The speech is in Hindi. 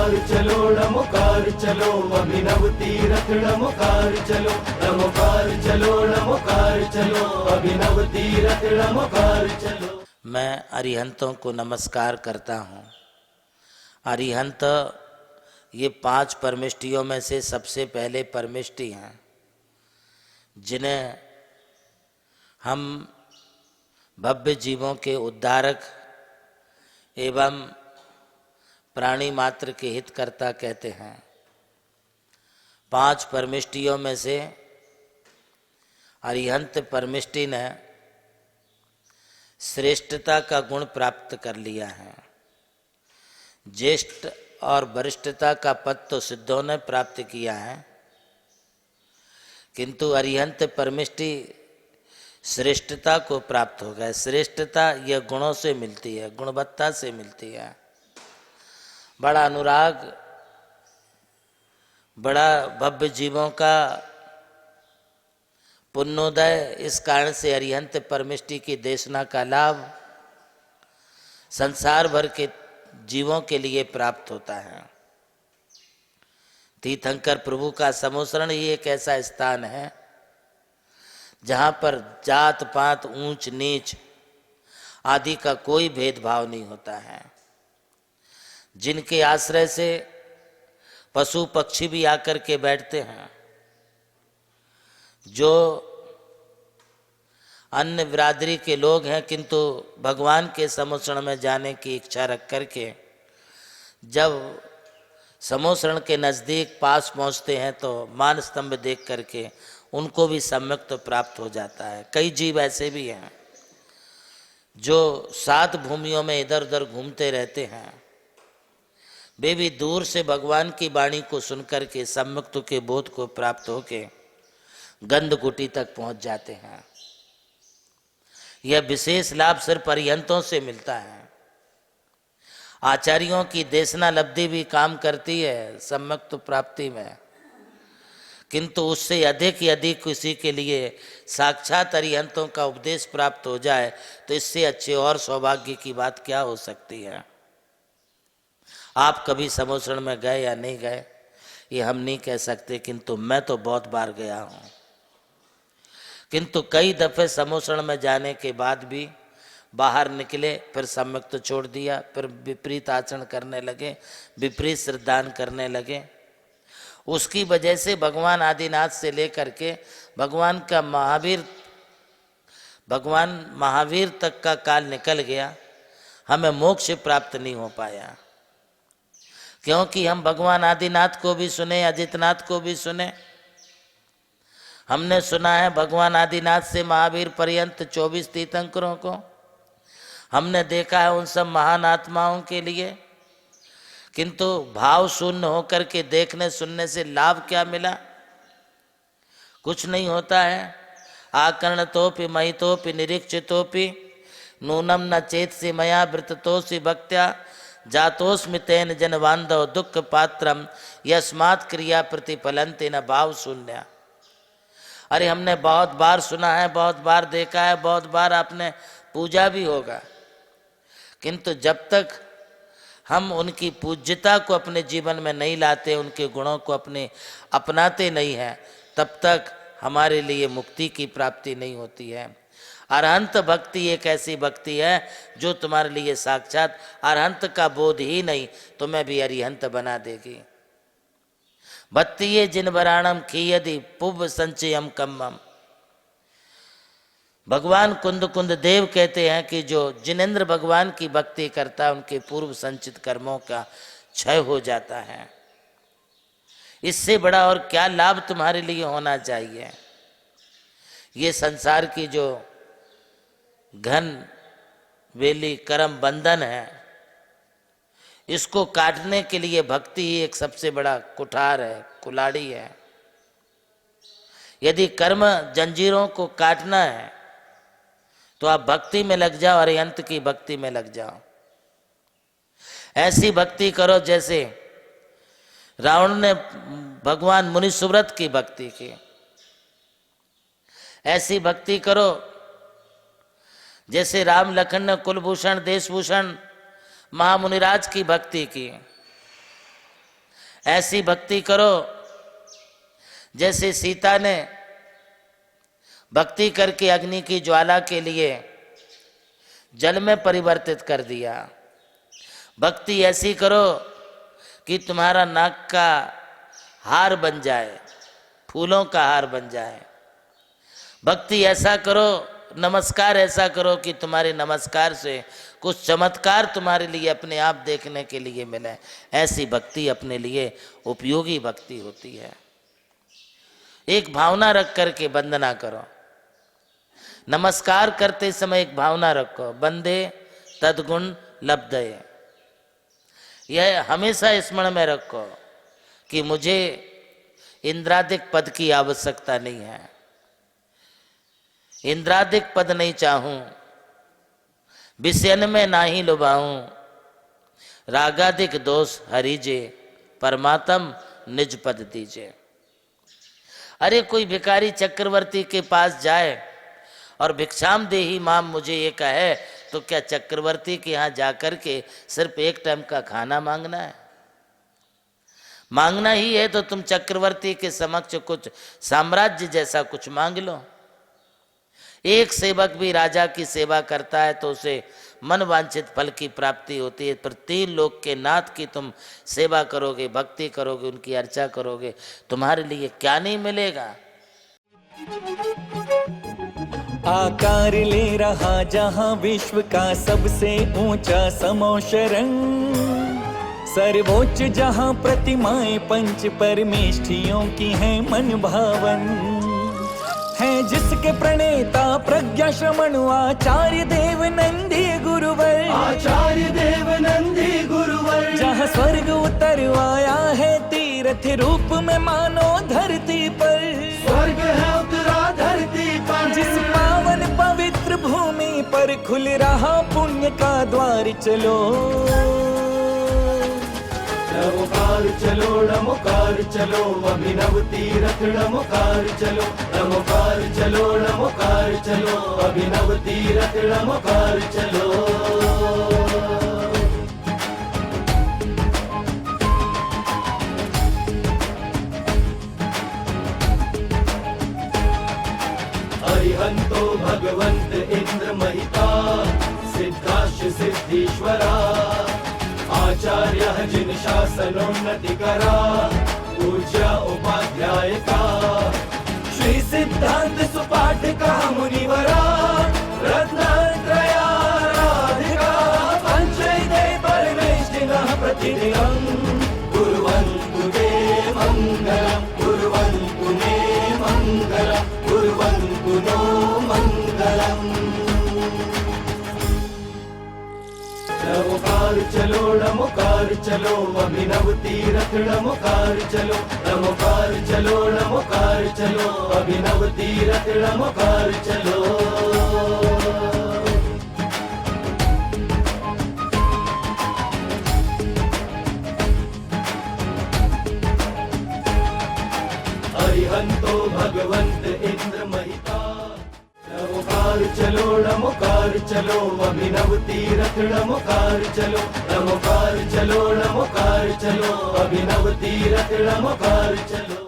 रमुकार चलो रमुकार चलो, अभिनव तीरथ रमुकार चलो, रमुकार चलो रमुकार चलो, अभिनव तीरथ रमुकार चलो। मैं अरिहंतों को नमस्कार करता हूँ। अरिहंत ये 5 परमिष्टियों में से सबसे पहले परमिष्टि हैं, जिन्हें हम भव्य जीवों के उद्धारक एवं प्राणी मात्र के हितकर्ता कहते हैं। 5 परमिष्टियों में से अरिहंत परमिष्टि ने श्रेष्ठता का गुण प्राप्त कर लिया है। ज्येष्ठ और वरिष्ठता का पद तो सिद्धों ने प्राप्त किया है, किंतु अरिहंत परमिष्टि श्रेष्ठता को प्राप्त हो गए। श्रेष्ठता यह गुणों से मिलती है, गुणवत्ता से मिलती है। बड़ा अनुराग, बड़ा भव्य जीवों का पुण्योदय, इस कारण से अरिहंत परमिष्टि की देशना का लाभ संसार भर के जीवों के लिए प्राप्त होता है। तीर्थंकर प्रभु का समोसरण ही एक ऐसा स्थान है जहाँ पर जात पात ऊंच नीच आदि का कोई भेदभाव नहीं होता है, जिनके आश्रय से पशु पक्षी भी आकर के बैठते हैं। जो अन्य बिरादरी के लोग हैं किंतु भगवान के समोसरण में जाने की इच्छा रख करके जब समोसरण के नज़दीक पास पहुंचते हैं तो मान स्तंभ देख करके उनको भी सम्यक तो प्राप्त हो जाता है। कई जीव ऐसे भी हैं जो 7 भूमियों में इधर उधर घूमते रहते हैं, वे भी दूर से भगवान की वाणी को सुनकर के सम्यक्त्व के बोध को प्राप्त होके गंधकुटी तक पहुंच जाते हैं। यह विशेष लाभ सिर्फ अरिहंतों से मिलता है। आचार्यों की देशना लब्धि भी काम करती है सम्यक्त्व प्राप्ति में, किंतु उससे अधिक यदि किसी के लिए साक्षात अरिहंतों का उपदेश प्राप्त हो जाए तो इससे अच्छे और सौभाग्य की बात क्या हो सकती है। आप कभी समोसरण में गए या नहीं गए ये हम नहीं कह सकते, किंतु मैं तो बहुत बार गया हूँ। किंतु कई दफे समोसरण में जाने के बाद भी बाहर निकले, फिर सम्यक तो छोड़ दिया, फिर विपरीत आचरण करने लगे, विपरीत श्रद्धान करने लगे। उसकी वजह से भगवान आदिनाथ से लेकर के भगवान महावीर तक का काल निकल गया, हमें मोक्ष प्राप्त नहीं हो पाया। क्योंकि हम भगवान आदिनाथ को भी सुने, अजितनाथ को भी सुने। हमने सुना है भगवान आदिनाथ से महावीर पर्यंत 24 तीर्थंकरों को, हमने देखा है उन सब महान आत्माओं के लिए, किंतु भाव शून्य होकर के देखने सुनने से लाभ क्या मिला? कुछ नहीं होता है। आकर्णतोपि महितोपि निरीक्षितोपि नूनम न चेतसि मया वृततोसि भक्त्या जातोस्मि तेन जनबांधव दुख पात्रम यस्मात् क्रिया प्रतिफलन्ति न भाव शून्य। अरे हमने बहुत बार सुना है, बहुत बार देखा है, बहुत बार आपने पूजा भी होगा, किंतु जब तक हम उनकी पूज्यता को अपने जीवन में नहीं लाते, उनके गुणों को अपने अपनाते नहीं हैं, तब तक हमारे लिए मुक्ति की प्राप्ति नहीं होती है। अरहंत भक्ति एक ऐसी भक्ति है जो तुम्हारे लिए साक्षात अरहंत का बोध ही नहीं तुम्हें भी अरिहंत बना देगी। भक्तिये जिन वराणम खीयदि पुव संचयम कम्मम। भगवान कुंद कुंद देव कहते हैं कि जो जिनेंद्र भगवान की भक्ति करता है उनके पूर्व संचित कर्मों का क्षय हो जाता है। इससे बड़ा और क्या लाभ तुम्हारे लिए होना चाहिए। ये संसार की जो घन वेली कर्म बंधन है, इसको काटने के लिए भक्ति ही एक सबसे बड़ा कुठार है, कुलाड़ी है। यदि कर्म जंजीरों को काटना है तो आप भक्ति में लग जाओ, अरिहंत की भक्ति में लग जाओ। ऐसी भक्ति करो जैसे रावण ने भगवान मुनि सुव्रत की भक्ति की। ऐसी भक्ति करो जैसे राम लखन ने कुलभूषण देशभूषण महामुनिराज की भक्ति की। ऐसी भक्ति करो जैसे सीता ने भक्ति करके अग्नि की ज्वाला के लिए जल में परिवर्तित कर दिया। भक्ति ऐसी करो कि तुम्हारा नाक का हार बन जाए, फूलों का हार बन जाए। भक्ति ऐसा करो, नमस्कार ऐसा करो कि तुम्हारे नमस्कार से कुछ चमत्कार तुम्हारे लिए अपने आप देखने के लिए मिले। ऐसी भक्ति अपने लिए उपयोगी भक्ति होती है। एक भावना रख करके वंदना करो। नमस्कार करते समय एक भावना रखो, बंदे तद्गुण लब्धये। यह हमेशा स्मरण में रखो कि मुझे इंद्रादिक पद की आवश्यकता नहीं है, इंद्रादिक पद नहीं चाहूं, विषयन में नाही लुभाऊं, रागादिक दोष हरिजे, परमात्म निज पद दीजे। अरे कोई भिखारी चक्रवर्ती के पास जाए और भिक्षाम देही माम मुझे ये कहे, तो क्या चक्रवर्ती के यहाँ जाकर के सिर्फ एक टाइम का खाना मांगना है? मांगना ही है तो तुम चक्रवर्ती के समक्ष कुछ साम्राज्य जैसा कुछ मांग लो। एक सेवक भी राजा की सेवा करता है तो उसे मन वांछित फल की प्राप्ति होती है। पर 3 लोक के नाथ की तुम सेवा करोगे, भक्ति करोगे, उनकी अर्चा करोगे, तुम्हारे लिए क्या नहीं मिलेगा। आकार ले रहा जहां विश्व का सबसे ऊंचा समोशरण, सर्वोच्च जहां प्रतिमाएं पंच परमेष्ठियों की हैं मन भावन, है जिसके प्रणेता प्रज्ञा श्रमण आचार्य देव नंदी गुरुवर, आचार्य देव नंदी गुरुवर। जहाँ स्वर्ग उतर आया है तीर्थ रूप में मानो धरती पर, स्वर्ग है उतरा धरती पर। जिस पावन पवित्र भूमि पर खुल रहा पुण्य का द्वार, चलो नमोकार चलो, नमोकार चलो, अभिनव तीरथ नमोकार चलो, नमोकार चलो, नमोकार चलो, अभिनव तीरथ नमोकार चलो। अरिहंतो भगवंत इंद्र महिता, सिद्धाश्च सिद्धीश्वरा, आचार्य जिन शासनोन्नति करा, पूज्य उपाध्याय का, श्री सिद्धांत सुपाठ का मुनिवरा, रत्नत्रया राधिका, पंचैते परमेष्ठिनः प्रतिदिनं कुर्वन्तु ते मङ्गलम्, कुर्वन्तु मे मङ्गलम्, कुर्वन्तु नो मङ्गलम्। नमोकार चलो, नमोकार चलो, अभिनव तीरथ नमोकार चलो, नमोकार चलो, नमोकार चलो, अभिनव तीरथ नमोकार चलो। अरिहंतो भगवंत इंद्र महिता, नमोकार चलो, नमोकार चलो, अभिनव तीरथ नमोकार चलो, नमोकार चलो, नमोकार चलो, अभिनव तीरथ नमोकार चलो।